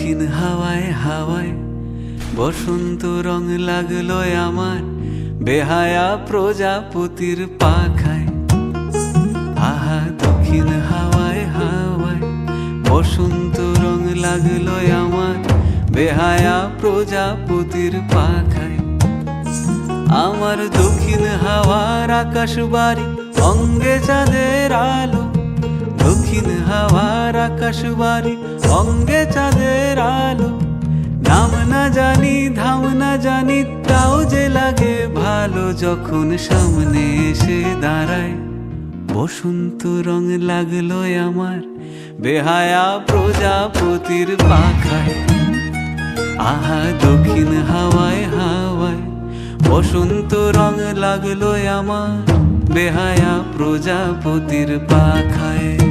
দক্ষিণ হাওয়ায় হাওয়ায় বসন্ত রং লাগলো আমার বেহায়া প্রজাপতির পাখায়। আহা দক্ষিণ হাওয়ায় হাওয়ায় বসন্ত রং লাগলো আমার বেহায়া প্রজাপতির পাখায়। আমার দক্ষিণ হাওয়ার আকাশ বাড়ি অঙ্গে চাঁদের আলো, দক্ষিণ হাওয়ার আকাশ বাড়ি অঙ্গে চাঁদের আলো। নাম না জানি ধাম না জানি তাও যে লাগে ভালো যখন সামনে এসে দাঁড়ায়। বসন্ত রং লাগলো আমার বেহায়া প্রজাপতির পাখায়। আহা দক্ষিণ হাওয়ায় হাওয়ায় বসন্ত রং লাগলো আমার বেহায়া প্রজাপতির পাখায়।